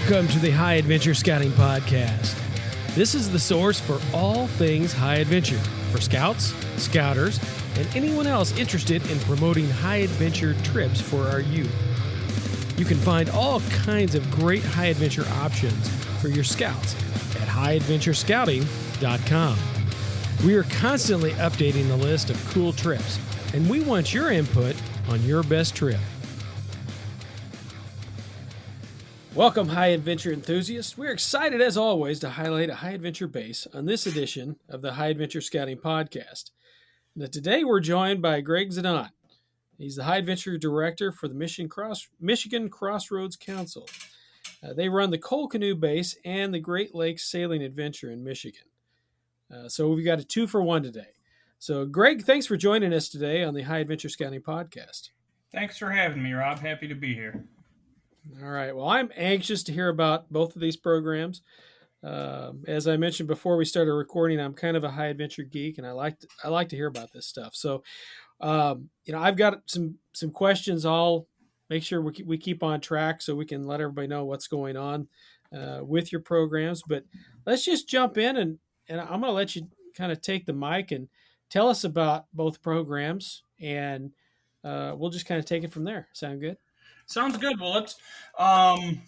Welcome to the High Adventure Scouting Podcast. This is the source for all things high adventure for scouts, scouters, and anyone else interested in promoting high adventure trips for our youth. You can find all kinds of great high adventure options for your scouts at highadventurescouting.com. We are constantly updating the list of cool trips, and we want your input on your best trip. Welcome, high adventure enthusiasts. We're excited, as always, to highlight a high adventure base on this edition of the High Adventure Scouting Podcast. Now, today, we're joined by Gregg Zdan. He's the High Adventure Director for the Michigan Crossroads Council. They run the Canoe Base and the Great Lakes Sailing Adventure in Michigan. So we've got a 2-for-1 today. So, Gregg, thanks for joining us today on the High Adventure Scouting Podcast. Thanks for having me, Rob. Happy to be here. All right. Well, I'm anxious to hear about both of these programs. As I mentioned before we started recording, I'm kind of a high adventure geek, and I like to hear about this stuff. So, I've got some questions. I'll make sure we keep on track so we can let everybody know what's going on with your programs. But let's just jump in, and I'm going to let you kind of take the mic and tell us about both programs, and we'll just kind of take it from there. Sound good? Sounds good. Well,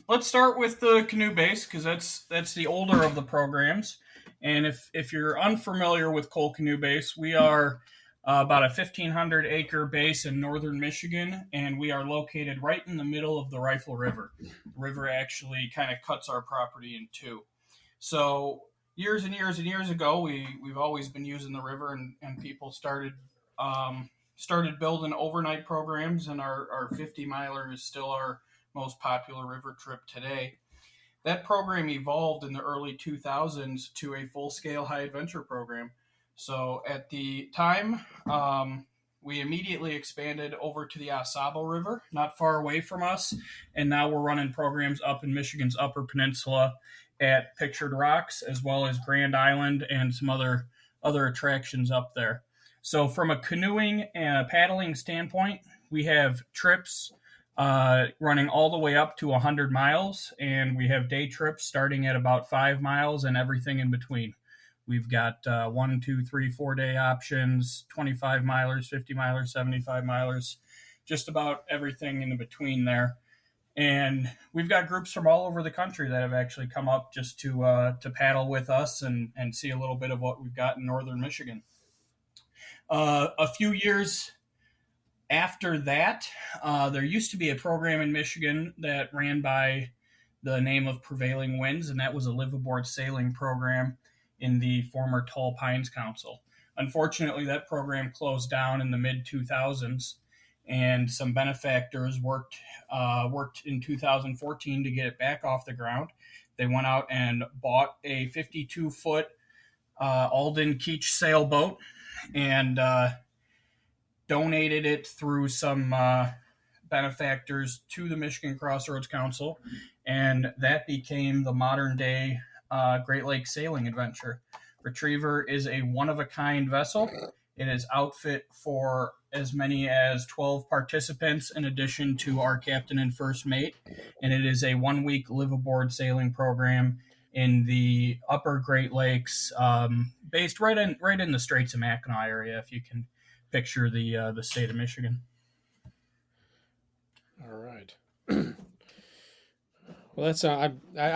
let's start with the Canoe Base because that's the older of the programs. And if you're unfamiliar with Canoe Base, we are about a 1,500-acre base in northern Michigan, and we are located right in the middle of the Rifle River. The river actually kind of cuts our property in two. So years and years and years ago, we've always been using the river, and people started building overnight programs, and our 50-miler is still our most popular river trip today. That program evolved in the early 2000s to a full-scale high adventure program. So at the time, we immediately expanded over to the Au River, not far away from us, and now we're running programs up in Michigan's Upper Peninsula at Pictured Rocks, as well as Grand Island and some other attractions up there. So from a canoeing and a paddling standpoint, we have trips running all the way up to 100 miles, and we have day trips starting at about 5 miles and everything in between. We've got 1, 2, 3, 4-day options, 25 milers, 50 milers, 75 milers, just about everything in between there. And we've got groups from all over the country that have actually come up just to paddle with us and see a little bit of what we've got in northern Michigan. A few years after that, there used to be a program in Michigan that ran by the name of Prevailing Winds, and that was a liveaboard sailing program in the former Tall Pines Council. Unfortunately, that program closed down in the mid-2000s, and some benefactors worked in 2014 to get it back off the ground. They went out and bought a 52-foot Alden Keach sailboat and donated it through some benefactors to the Michigan Crossroads Council, and that became the modern-day Great Lakes Sailing Adventure. Retriever is a one-of-a-kind vessel. It is outfit for as many as 12 participants in addition to our captain and first mate, and it is a 1-week live-aboard sailing program in the upper Great Lakes, based right in the Straits of Mackinaw area, if you can picture the state of Michigan. All right. Well, that's I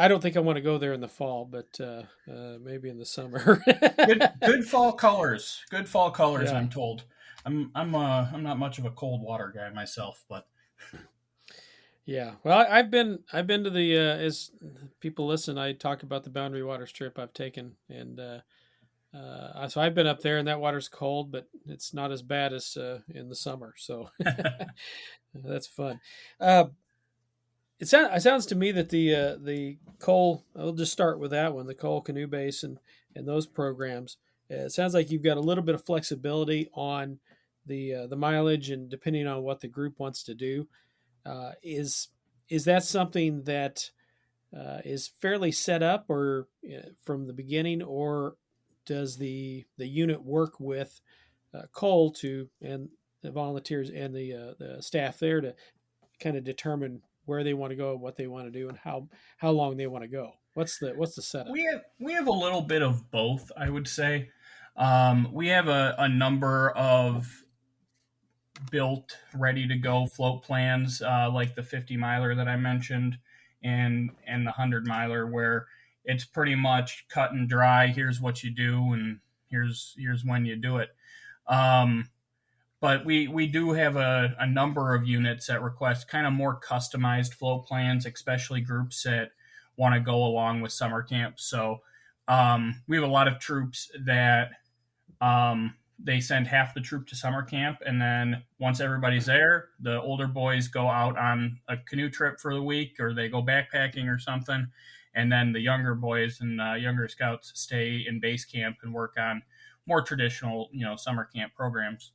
don't think I want to go there in the fall, but maybe in the summer. good fall colors. Good fall colors. Yeah. I'm told. I'm not much of a cold water guy myself, but. Yeah, well, I've been to the as people listen, I talk about the Boundary Waters trip I've taken, and so I've been up there, and that water's cold, but it's not as bad as in the summer, so that's fun. It sounds to me that the Cole, I'll just start with that one, the Cole Canoe Base and those programs. It sounds like you've got a little bit of flexibility on the mileage, and depending on what the group wants to do. Is that something that is fairly set up or from the beginning, or does the unit work with Cole and the volunteers and the staff there to kind of determine where they want to go, what they want to do, and how long they want to go. What's the setup? We have a little bit of both, I would say. We have a number of built, ready to go float plans, like the 50 miler that I mentioned, and the 100 miler, where it's pretty much cut and dry. Here's what you do, and here's when you do it. Um, but we do have a number of units that request kind of more customized float plans, especially groups that want to go along with summer camp. So we have a lot of troops that they send half the troop to summer camp, and then once everybody's there, the older boys go out on a canoe trip for the week, or they go backpacking or something, and then the younger boys and younger scouts stay in base camp and work on more traditional, summer camp programs.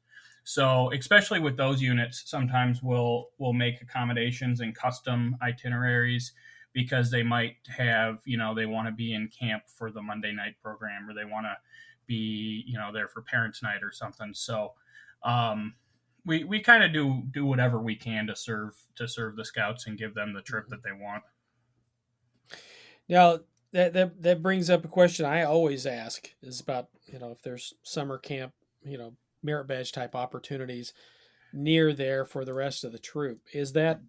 So, especially with those units, sometimes we'll make accommodations and custom itineraries because they might have, they want to be in camp for the Monday night program, or they want to be, there for parents' night or something. So, we kind of do whatever we can to serve the scouts and give them the trip that they want. Now that brings up a question I always ask is about if there's summer camp merit badge type opportunities near there for the rest of the troop. Is that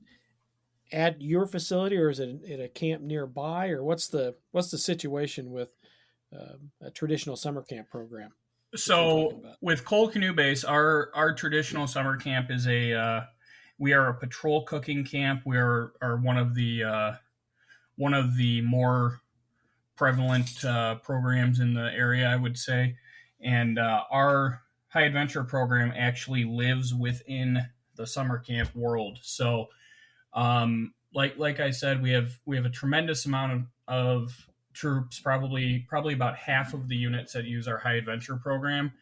at your facility, or is it at a camp nearby, or what's the situation with a traditional summer camp program that you're talking So about? with Cole Canoe Base, our traditional summer camp is we are a patrol cooking camp. We are one of the more prevalent programs in the area, I would say. And our high adventure program actually lives within the summer camp world. So, like I said, we have a tremendous amount of troops. Probably about half of the units that use our high adventure program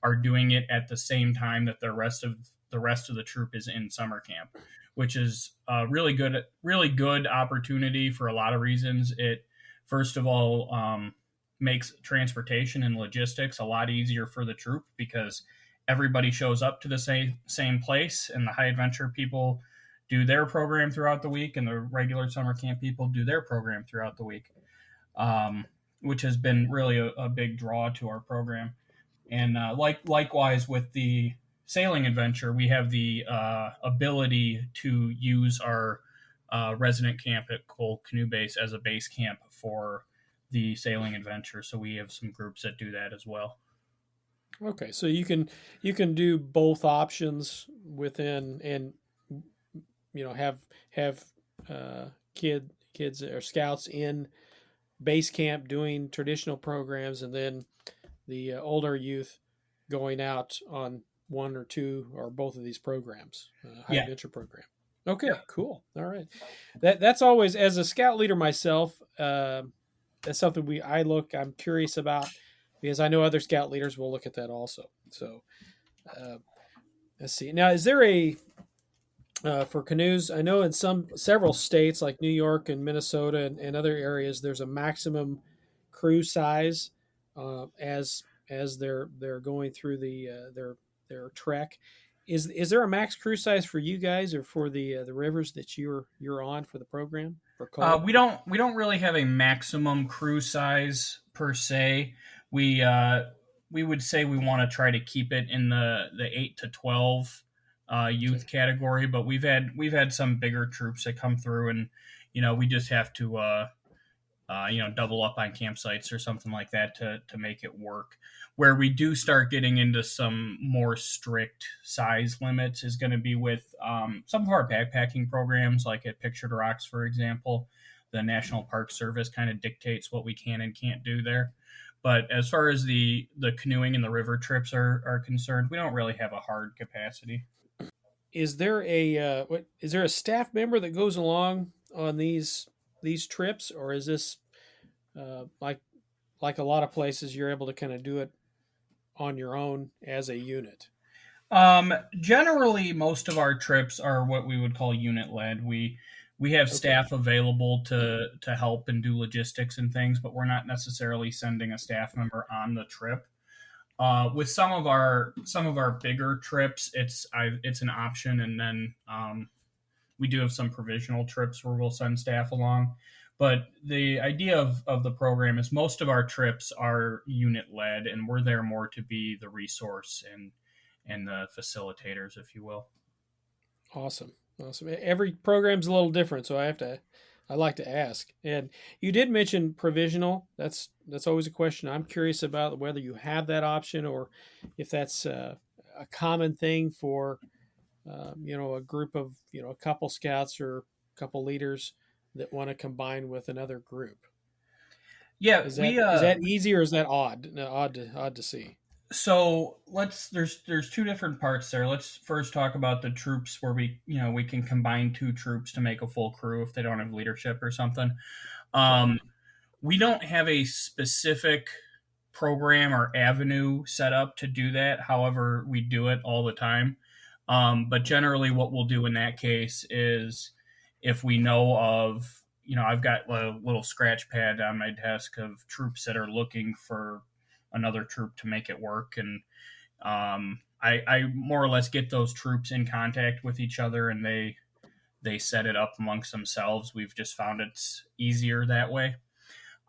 are doing it at the same time that the rest of the troop is in summer camp, which is a really good opportunity for a lot of reasons. It first of all makes transportation and logistics a lot easier for the troop because everybody shows up to the same place, and the high adventure people do their program throughout the week, and the regular summer camp people do their program throughout the week, um, which has been really a big draw to our program. And likewise with the sailing adventure, we have the ability to use our resident camp at Cole Canoe Base as a base camp for the sailing adventure. So we have some groups that do that as well. Okay, so you can do both options within, and have kids or scouts in base camp doing traditional programs, and then the older youth going out on one or two or both of these programs, high Yeah. adventure program. Okay, Yep. cool. All right, that's always, as a scout leader myself. That's something I'm curious about because I know other scout leaders will look at that also. So uh, let's see. Now, is there a for canoes? I know in several states like New York and Minnesota and other areas, there's a maximum crew size as they're going through their trek. Is there a max crew size for you guys or for the rivers that you're on for the program for Cole? We don't really have a maximum crew size per se. We would say we want to try to keep it in the 8 to 12 youth Okay. category, but we've had some bigger troops that come through, and we just have to double up on campsites or something like that to make it work. Where we do start getting into some more strict size limits is going to be with some of our backpacking programs, like at Pictured Rocks, for example. The National Park Service kind of dictates what we can and can't do there. But as far as the canoeing and the river trips are concerned, we don't really have a hard capacity. Is there a staff member that goes along on these trips, or is this like a lot of places you're able to kind of do it on your own as a unit? Generally, most of our trips are what we would call unit led. We have Okay. staff available to help and do logistics and things, but we're not necessarily sending a staff member on the trip. With some of our bigger trips, it's an option, and then We do have some provisional trips where we'll send staff along. But the idea of the program is most of our trips are unit led, and we're there more to be the resource and the facilitators, if you will. Awesome. Awesome. Every program's a little different, so I like to ask. And you did mention provisional. That's always a question I'm curious about, whether you have that option or if that's a common thing for a group of a couple scouts or a couple leaders that want to combine with another group. Yeah, Is that we is that easy or is that odd? No, odd to see. so let's there's two different parts there. Let's first talk about the troops where we can combine two troops to make a full crew if they don't have leadership or something. Right. Um, we don't have a specific program or avenue set up to do that. However, we do it all the time. But generally, what we'll do in that case is if we know of, I've got a little scratch pad on my desk of troops that are looking for another troop to make it work. And I more or less get those troops in contact with each other and they set it up amongst themselves. We've just found it's easier that way.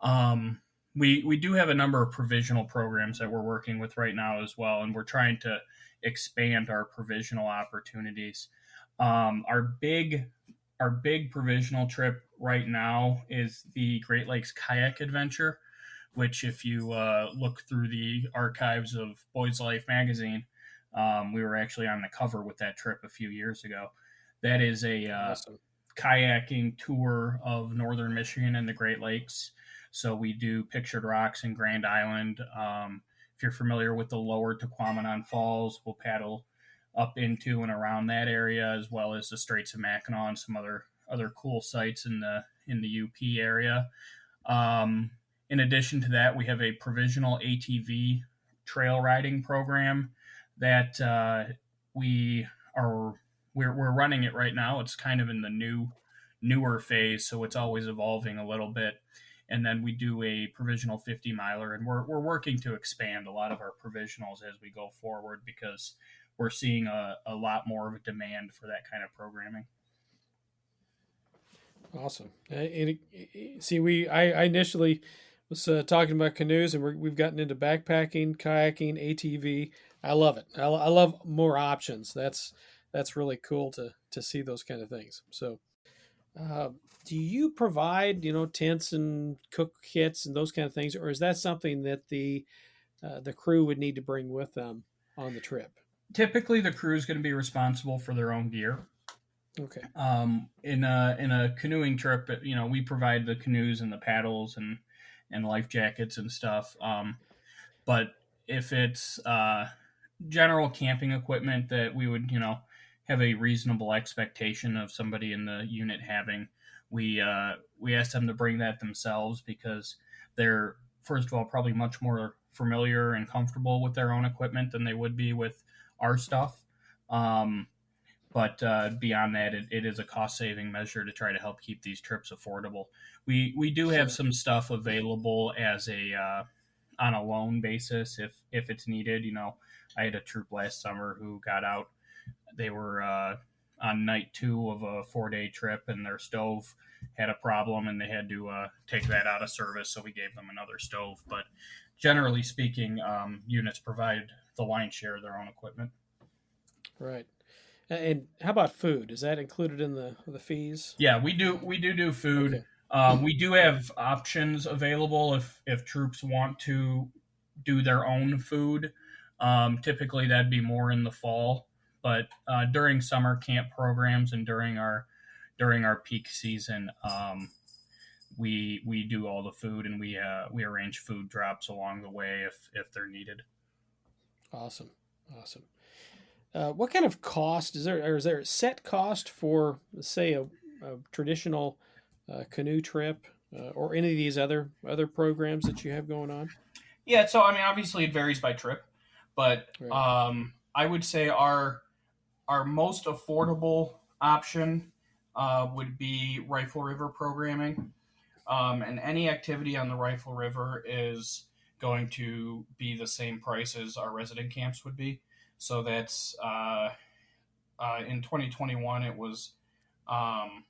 Um, we do have a number of provisional programs that we're working with right now as well, and we're trying to expand our provisional opportunities. Our big provisional trip right now is the Great Lakes Kayak Adventure, which if you look through the archives of Boys Life magazine, we were actually on the cover with that trip a few years ago. That is a Awesome. kayaking tour of northern Michigan and the Great Lakes. So we do Pictured Rocks and Grand Island. If you're familiar with the lower Tequamanon Falls, we'll paddle up into and around that area, as well as the Straits of Mackinac and some other cool sites in the UP area. Um, in addition to that, we have a provisional ATV trail riding program that we are we're running it right now. It's kind of in the newer phase, so it's always evolving a little bit. And then we do a provisional 50 miler, and we're working to expand a lot of our provisionals as we go forward because we're seeing a lot more of a demand for that kind of programming. Awesome. See, I initially was talking about canoes, and we've gotten into backpacking, kayaking, ATV. I love it. I love more options. That's really cool to see those kind of things. So, uh, do you provide tents and cook kits and those kind of things, or is that something that the crew would need to bring with them on the trip? Typically, the crew is going to be responsible for their own gear. Okay. In a canoeing trip, we provide the canoes and the paddles and life jackets and stuff. But if it's general camping equipment that we would have a reasonable expectation of somebody in the unit having, we ask them to bring that themselves because they're first of all probably much more familiar and comfortable with their own equipment than they would be with our stuff. Um, but beyond that, it is a cost saving measure to try to help keep these trips affordable. We do have Sure. some stuff available as a on a loan basis if it's needed. I had a troop last summer who got out. They were on night 2 of a 4-day trip, and their stove had a problem, and they had to take that out of service. So we gave them another stove. But generally speaking, units provide the lion's share of their own equipment. Right. And how about food? Is that included in the fees? Yeah, we do food. Okay. We do Okay. have options available if troops want to do their own food. Typically, that'd be more in the fall, but during summer camp programs and during our peak season, we do all the food and we arrange food drops along the way if they're needed. Awesome. Awesome. What kind of cost is there? Or is there a set cost for, say, a traditional canoe trip or any of these other programs that you have going on? Yeah, so I mean, obviously it varies by trip, but Right. I would say our most affordable option would be Rifle River programming. And any activity on the Rifle River is going to be the same price as our resident camps would be. So that's in 2021, it was um,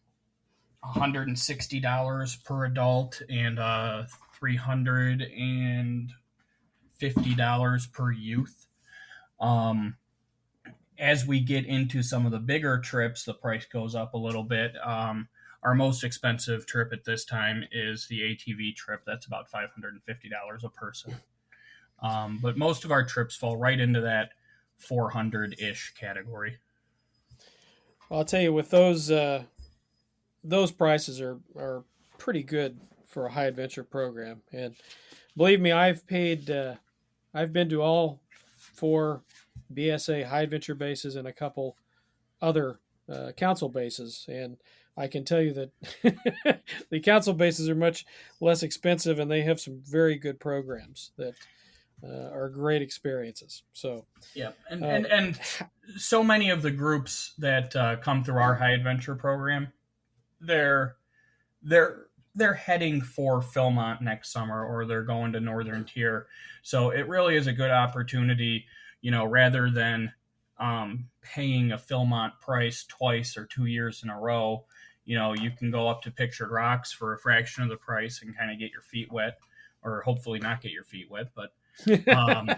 $160 per adult and $350 per youth. Um, as we get into some of the bigger trips, the price goes up a little bit. Our most expensive trip at this time is the ATV trip. That's about $550 a person. But most of our trips fall right into that 400-ish category. I'll tell you, with those prices are pretty good for a high adventure program. And believe me, I've been to all four BSA high adventure bases and a couple other council bases, and I can tell you that the council bases are much less expensive, and they have some very good programs that are great experiences. So, Yeah, uh, and so many of the groups that come through our high adventure program, they're they're they're heading for Philmont next summer, or they're going to Northern Tier. So it really is a good opportunity, rather than paying a Philmont price twice or 2 years in a row. You can go up to Pictured Rocks for a fraction of the price and kind of get your feet wet, or hopefully not get your feet wet, but um,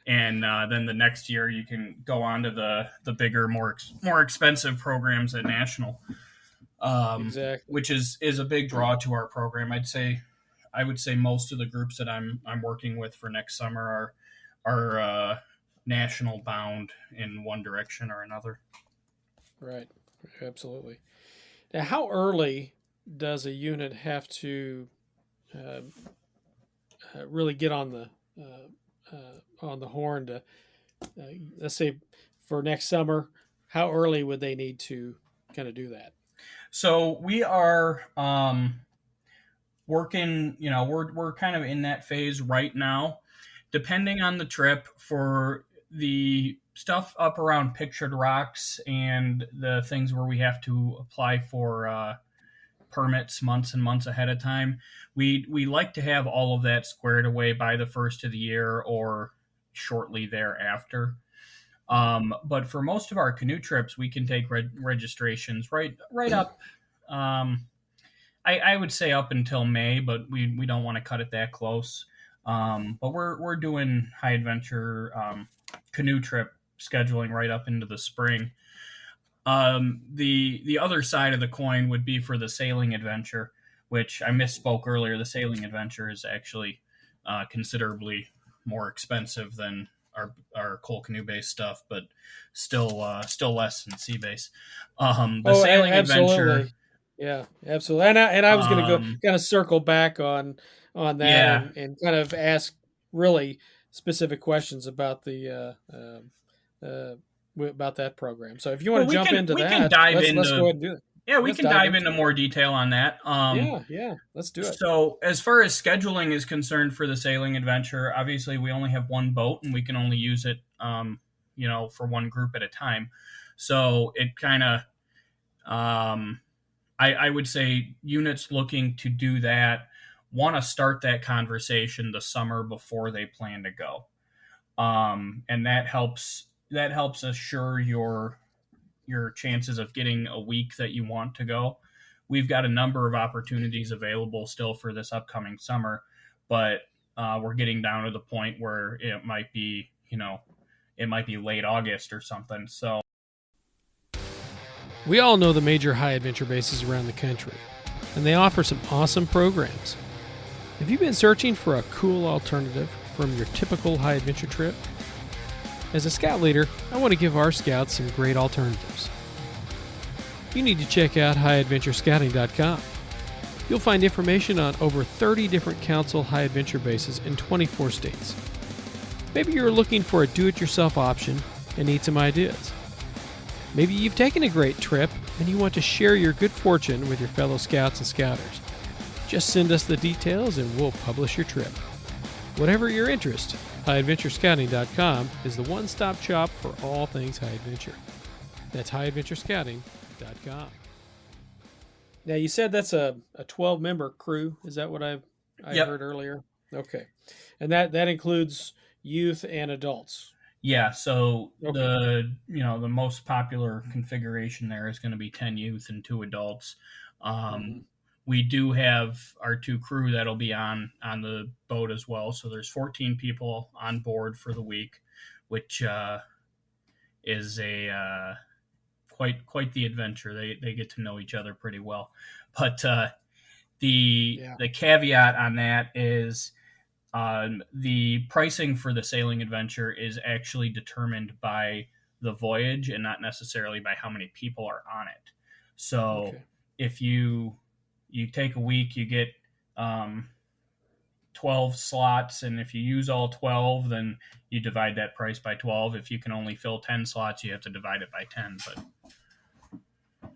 and then the next year you can go on to the bigger, more expensive programs at National, exactly. which is a big draw to our program. I would say most of the groups that I'm working with for next summer are national bound in one direction or another. Right. Absolutely. Now, how early does a unit have to uh, really get on the horn to, let's say, for next summer? How early would they need to kind of do that? So we are working. We're kind of in that phase right now, depending on the trip. For the stuff up around Pictured Rocks and the things where we have to apply for permits months and months ahead of time, we like to have all of that squared away by the first of the year or shortly thereafter. But for most of our canoe trips, we can take registrations right up. Um, I would say up until May, but we don't want to cut it that close. But we're doing high adventure canoe trip scheduling right up into the spring. The other side of the coin would be for the sailing adventure, which I misspoke earlier. The sailing adventure is actually considerably more expensive than our coal canoe base stuff, but still less than sea base. The Oh, sailing adventure, absolutely. Yeah, absolutely. And I was going to go um, kind of circle back on that yeah. and kind of ask really specific questions about the about that program. So if you want Well, to jump into we can that, dive let's go into ahead and do it. yeah, we Let's can dive dive into into it. more detail on that. Yeah, yeah, let's do it. So as far as scheduling is concerned for the sailing adventure, obviously we only have one boat and we can only use it, for one group at a time. So it kind of, I would say units looking to do that want to start that conversation the summer before they plan to go, and that helps assure your chances of getting a week that you want to go. We've got a number of opportunities available still for this upcoming summer, but we're getting down to the point where it might be late August or something. So We all know the major high adventure bases around the country, and they offer some awesome programs. Have you been searching for a cool alternative from your typical high adventure trip? As a scout leader, I want to give our scouts some great alternatives. You need to check out highadventurescouting.com. You'll find information on over 30 different council high adventure bases in 24 states. Maybe you're looking for a do-it-yourself option and need some ideas. Maybe you've taken a great trip and you want to share your good fortune with your fellow scouts and scouters. Just send us the details and we'll publish your trip. Whatever your interest, highadventurescouting.com is the one-stop shop for all things high adventure. That's highadventurescouting.com. Now, you said that's a 12-member crew. Is that what I yep, heard earlier? Okay. And that includes youth and adults. Yeah, so Okay. the most popular configuration there is going to be 10 youth and 2 adults. Hmm. We do have our 2 crew that'll be on the boat as well. So there's 14 people on board for the week, which is a quite the adventure. They get to know each other pretty well. But Yeah. the caveat on that is the pricing for the sailing adventure is actually determined by the voyage and not necessarily by how many people are on it. So Okay. if you take a week, you get um, 12 slots, and if you use all 12, then you divide that price by 12. If you can only fill 10 slots, you have to divide it by 10. But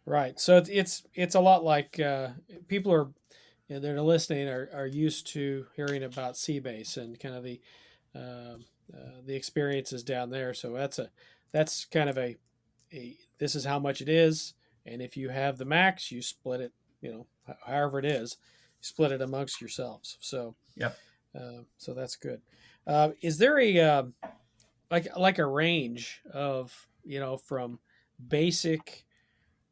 Right. So it's a lot like people are that are listening are used to hearing about Sea Base and kind of the experiences down there. So that's kind of a this is how much it is, and if you have the max, you split it. However it is, split it amongst yourselves. So yep. so that's good. Is there a like a range of from basic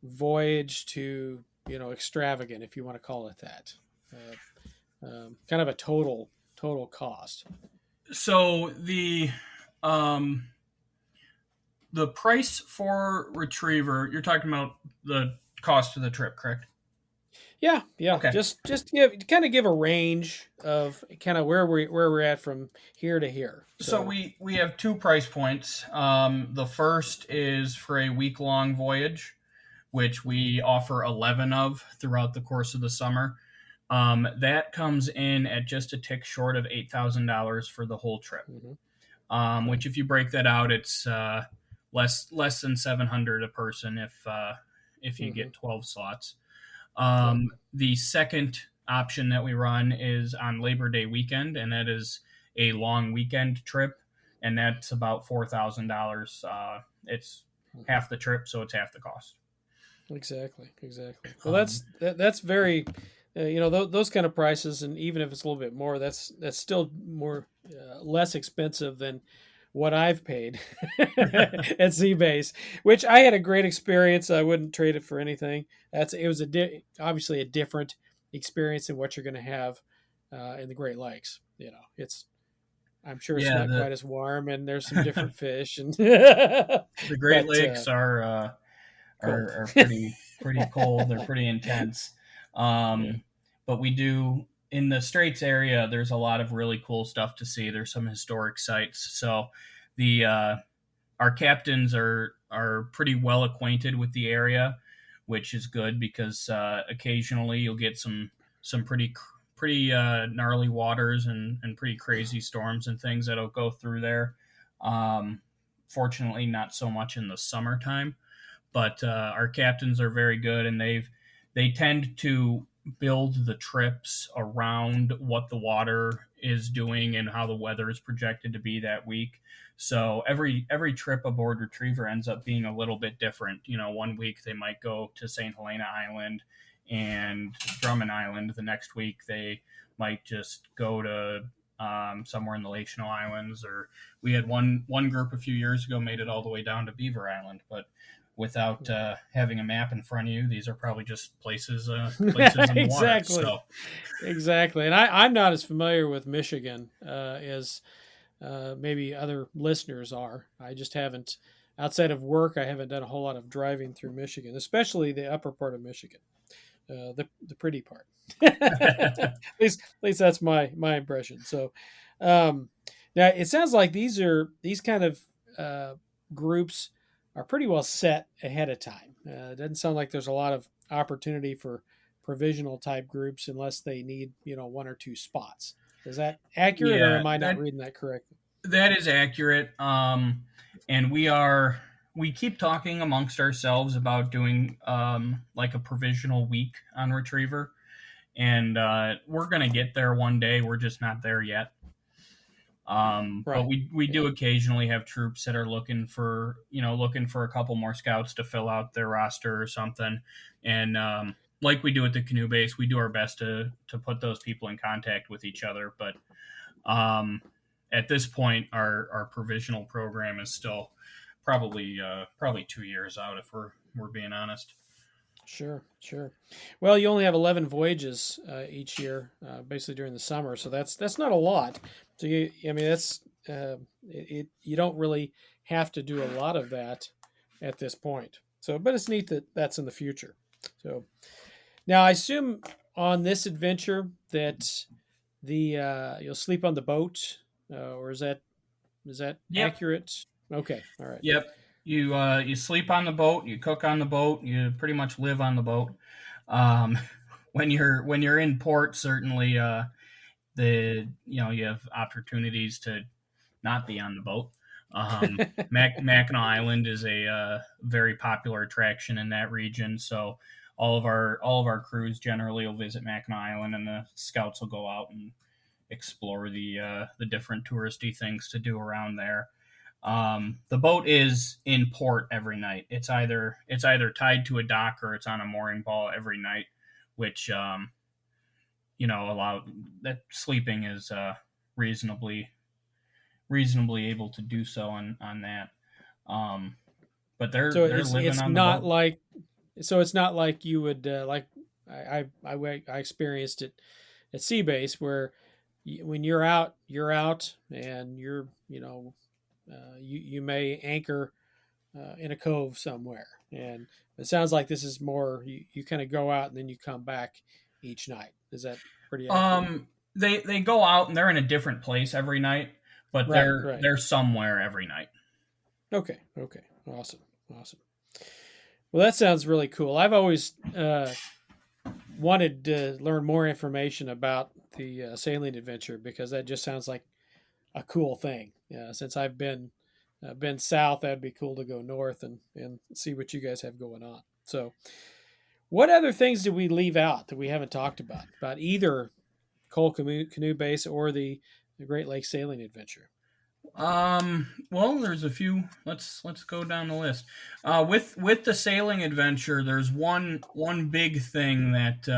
voyage to extravagant, if you want to call it that, kind of a total cost? So um, the price for retriever, you're talking about the cost of the trip, correct? Yeah, yeah. Okay. Just give a range of kind of where we're at from here to here. So So. we have 2 price points. The first is for a week long voyage, which we offer 11 of throughout the course of the summer. That comes in at just a tick short of $8,000 for the whole trip. Mhm. Which, Okay. if you break that out, it's less than 700 a person if you Hmm. get 12 slots. Yep. The second option that we run is on Labor Day weekend, and that is a long weekend trip, and that's about $4,000. It's Hmm. half the trip, so it's half the cost. Exactly. Exactly. Well, Um, that's very, those kind of prices, and even if it's a little bit more, that's still more less expensive than what I've paid at Seabase, which I had a great experience. I wouldn't trade it for anything. It was obviously a different experience than what you're going to have in the Great Lakes. It's I'm sure it's yeah, not quite as warm, and there's some the different fish, and the Great but Lakes cold. are pretty cold. They're pretty intense. Yeah. Um, but we do in the Straits area. There's a lot of really cool stuff to see. There's some historic sites. So the our captains are pretty well acquainted with the area, which is good because occasionally you'll get some pretty gnarly waters and pretty crazy storms and things that'll go through there. Um, Fortunately, not so much in the summertime, but our captains are very good, and they tend to build the trips around what the water is doing and how the weather is projected to be that week. So every trip aboard Retriever ends up being a little bit different. One week they might go to St. Helena Island and Drummond Island. The next week they might just go to somewhere in the Lake Chanel Islands, or we had one group a few years ago made it all the way down to Beaver Island, but without having a map in front of you, these are probably just places in the water. Exactly. So Exactly. And I'm not as familiar with Michigan as maybe other listeners are. I just haven't, outside of work, I haven't done a whole lot of driving through Michigan, especially the upper part of Michigan, the pretty part. At least that's my impression. So um, now it sounds like these kind of uh, groups are pretty well set ahead of time. It doesn't sound like there's a lot of opportunity for provisional type groups unless they need one or two spots. Is that accurate, or yeah, am I not that reading that correctly? that is accurate. And we keep talking amongst ourselves about doing like a provisional week on Retriever, and we're gonna get there one day. We're just not there yet. But Right. we Yeah. do occasionally have troops that are looking for a couple more scouts to fill out their roster or something, and like we do at the Canoe Base, we do our best to put those people in contact with each other. But um, at this point, our provisional program is still probably 2 years out if we're being honest. Sure, sure. Well, you only have 11 voyages each year, basically during the summer, so that's not a lot. So I mean, you don't really have to do a lot of that at this point. So, but it's neat that that's in the future. So now I assume on this adventure that the you'll sleep on the boat, or is that Yep. accurate? Okay, all right. Yep. You sleep on the boat, you cook on the boat, you pretty much live on the boat. Um, when you're in port, certainly you have opportunities to not be on the boat. Mackinac Island is a very popular attraction in that region, so all of our crews generally will visit Mackinac Island, and the scouts will go out and explore the different touristy things to do around there. The boat is in port every night. It's either tied to a dock or it's on a mooring ball every night, which allow that sleeping is reasonably able to do so on that. Um, but they're So they're living it's on the not boat. like it's not like you would like I experienced it at sea base where when you're out, and you may anchor in a cove somewhere, and it sounds like this is more you kind of go out and then you come back each night. Is that pretty accurate? They go out and they're in a different place every night, but Right, they're right. they're somewhere every night. Okay, okay. Awesome, awesome. Well, that sounds really cool. I've always wanted to learn more information about the sailing adventure because that just sounds like a cool thing. Since I've been south, that'd be cool to go north and see what you guys have going on. So, what other things did we leave out that we haven't talked about either Canoe Base or the Great Lakes Sailing Adventure? Well, there's a few. Let's go down the list. With the sailing adventure, there's one big thing that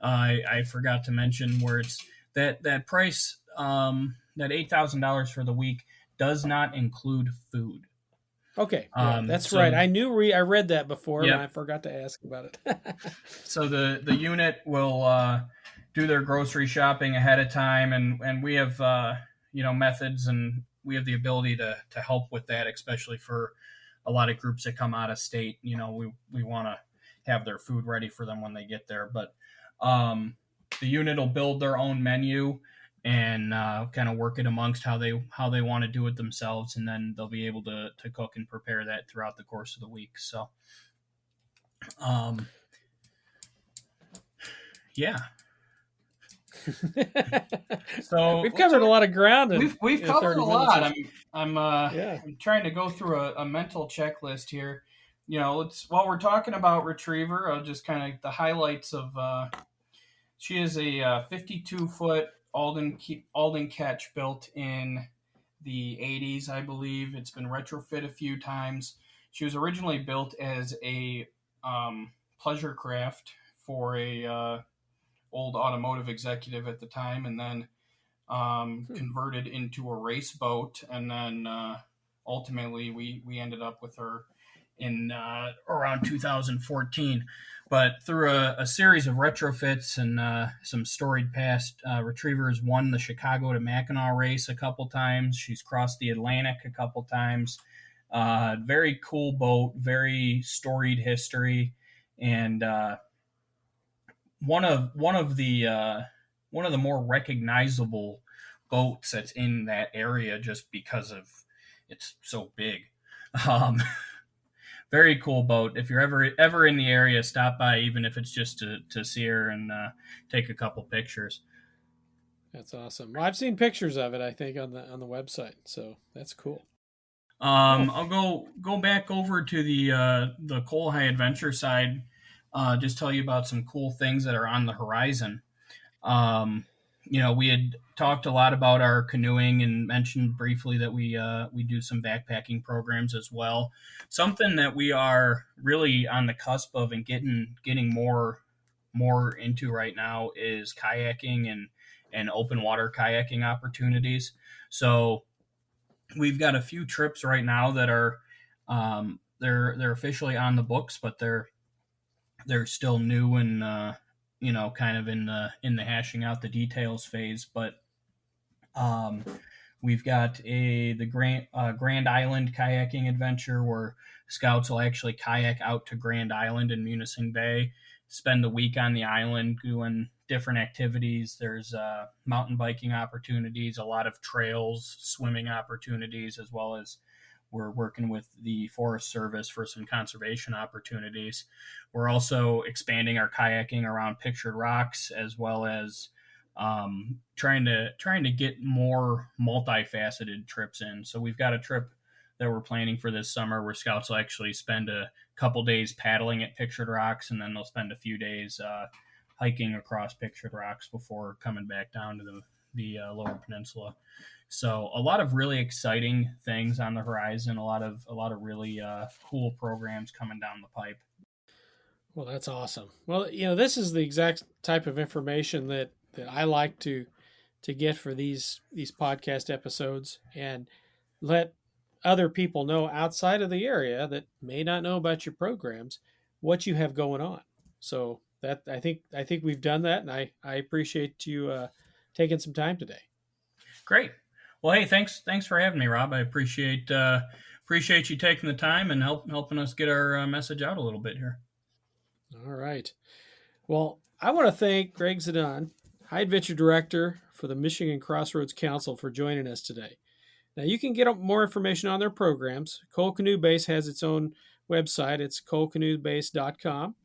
I forgot to mention, where it's that price, that $8,000 for the week does not include food. Okay, yeah, that's right. So I read that before, but yep. I forgot to ask about it. So the unit will do their grocery shopping ahead of time, and we have methods, and we have the ability to help with that, especially for a lot of groups that come out of state. We want to have their food ready for them when they get there, but the unit will build their own menu and kind of work it amongst how they want to do it themselves, and then they'll be able to cook and prepare that throughout the course of the week. So um, yeah. So We've covered a lot of ground we've in covered a 30 minutes lot. or I'm so. I'm Yeah. I'm trying to go through a mental checklist here. Let's while we're talking about Retriever, I'll just kind of the highlights of. She is a 52-foot Alden Ketch built in the 80s, I believe. It's been retrofit a few times. She was originally built as a pleasure craft for a old automotive executive at the time, and then Hmm. converted into a race boat, and then ultimately we ended up with her in around 2014. But through a series of retrofits and some storied past, Retriever has won the Chicago to Mackinac race a couple times. She's crossed the Atlantic a couple times. Very cool boat, very storied history, and one of the more recognizable boats that's in that area just because of it's so big. Um, Very cool boat. If you're ever in the area, stop by, even if it's just to see her and take a couple pictures. That's awesome. Well, I've seen pictures of it, I think, on the website. So that's cool. Oh, I'll go back over to the Coal High Adventure side. Just tell you about some cool things that are on the horizon. Um, we had talked a lot about our canoeing and mentioned briefly that we do some backpacking programs as well. Something that we are really on the cusp of and getting more into right now is kayaking and open water kayaking opportunities. So we've got a few trips right now that are they're officially on the books, but they're still new and kind of in the hashing out the details phase. But we've got the Grand Island kayaking adventure where scouts will actually kayak out to Grand Island in Munising Bay, spend the week on the island doing different activities. There's mountain biking opportunities, a lot of trails, swimming opportunities, as well as we're working with the Forest Service for some conservation opportunities. We're also expanding our kayaking around Pictured Rocks, as well as trying to get more multifaceted trips in. So we've got a trip that we're planning for this summer where scouts will actually spend a couple days paddling at Pictured Rocks, and then they'll spend a few days hiking across Pictured Rocks before coming back down to the Lower Peninsula. So a lot of really exciting things on the horizon. A lot of really cool programs coming down the pipe. Well, that's awesome. Well, this is the exact type of information that I like to get for these podcast episodes, and let other people know outside of the area that may not know about your programs what you have going on. So that I think we've done that, and I appreciate you taking some time today. Great. Well, hey, thanks for having me, Rob. I appreciate you taking the time and helping us get our message out a little bit here. All right. Well, I want to thank Gregg Zdan, High Adventure Director for the Michigan Crossroads Council, for joining us today. Now, you can get more information on their programs. Canoe Base has its own website. It's canoebase.com.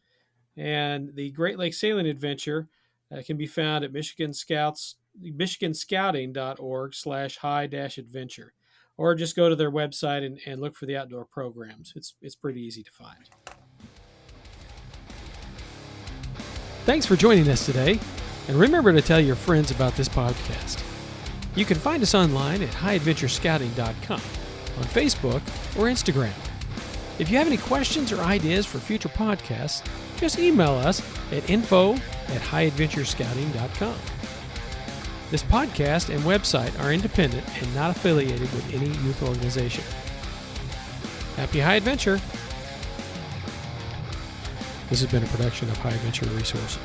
And the Great Lakes Sailing Adventure can be found at michiganscouting.org/high-adventure. Or just go to their website and look for the outdoor programs. It's pretty easy to find. Thanks for joining us today. And remember to tell your friends about this podcast. You can find us online at highadventurescouting.com, on Facebook or Instagram. If you have any questions or ideas for future podcasts, just email us at info@highadventurescouting.com. This podcast and website are independent and not affiliated with any youth organization. Happy high adventure! This has been a production of High Adventure Resources.